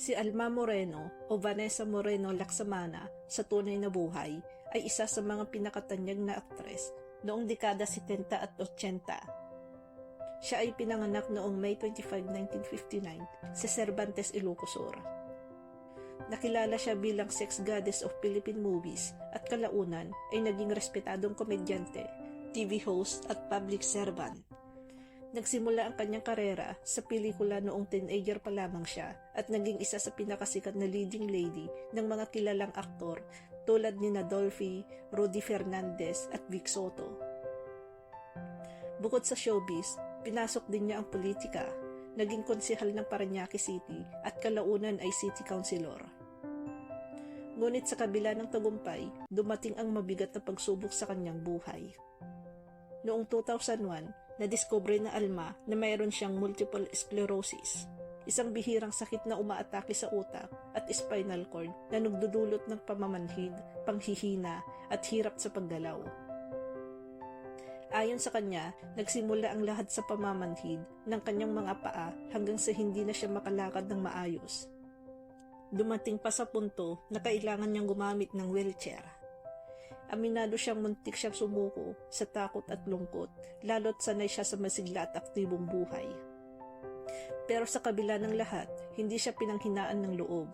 Si Alma Moreno o Vanessa Moreno Laksamana sa tunay na buhay ay isa sa mga pinakatanyag na aktres noong dekada 70 at 80. Siya ay pinanganak noong May 25, 1959 sa Cervantes, Ilocosur. Nakilala siya bilang sex goddess of Philippine movies at kalaunan ay naging respetadong komedyante, TV host at public servant. Nagsimula ang kanyang karera sa pelikula noong teenager pa lamang siya at naging isa sa pinakasikat na leading lady ng mga kilalang aktor tulad ni Dolphy, Rudy Fernandez at Vic Soto. Bukod sa showbiz, pinasok din niya ang politika, naging konsehal ng Parañaque City at kalaunan ay city councilor. Ngunit sa kabila ng tagumpay, dumating ang mabigat na pagsubok sa kanyang buhay. Noong 2001, nadiskubre na Alma na mayroon siyang multiple sclerosis, isang bihirang sakit na umaatake sa utak at spinal cord na nagdudulot ng pamamanhid, panghihina at hirap sa paggalaw. Ayon sa kanya, nagsimula ang lahat sa pamamanhid ng kanyang mga paa hanggang sa hindi na siya makalakad ng maayos. Dumating pa sa punto na kailangan niyang gumamit ng wheelchair. Aminado siyang muntik siyang sumuko sa takot at lungkot, lalo't sanay siya sa masigla at aktibong buhay. Pero sa kabila ng lahat, hindi siya pinanghinaan ng loob.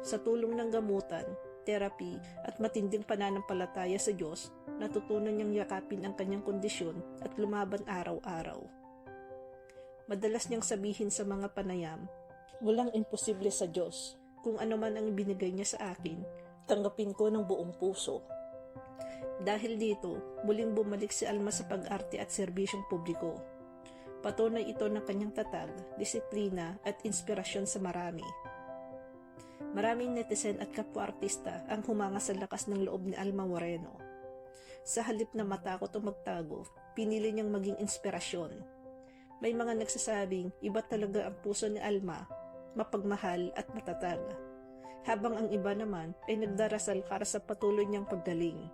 Sa tulong ng gamutan, therapy at matinding pananampalataya sa Diyos, natutunan niyang yakapin ang kanyang kondisyon at lumaban araw-araw. Madalas niyang sabihin sa mga panayam, "Walang imposible sa Diyos. Kung ano man ang ibinigay niya sa akin, tanggapin ko ng buong puso." Dahil dito, muling bumalik si Alma sa pag-arte at serbisyong publiko. Patunay ito ng kanyang tatag, disiplina at inspirasyon sa marami. Maraming netizen at kapwa-artista ang humanga sa lakas ng loob ni Alma Moreno. Sa halip na matakot o magtago, pinili niyang maging inspirasyon. May mga nagsasabing iba talaga ang puso ni Alma, mapagmahal at matatag. Habang ang iba naman ay nagdarasal para sa patuloy niyang paggaling.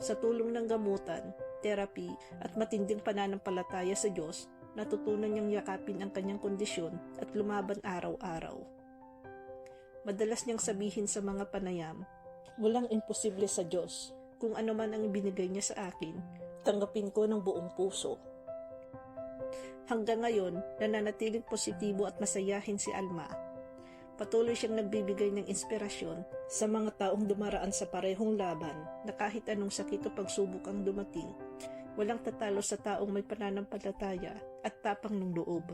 Sa tulong ng gamutan, therapy at matinding pananampalataya sa Diyos, natutunan niyang yakapin ang kanyang kondisyon at lumaban araw-araw. Madalas niyang sabihin sa mga panayam, "Walang imposible sa Diyos. Kung ano man ang ibinigay niya sa akin, tanggapin ko ng buong puso." Hanggang ngayon, nananatiling positibo at masayahin si Alma. Patuloy siyang nagbibigay ng inspirasyon sa mga taong dumaraan sa parehong laban na kahit anong sakit o pagsubok ang dumating, walang tatalo sa taong may pananampalataya at tapang ng loob.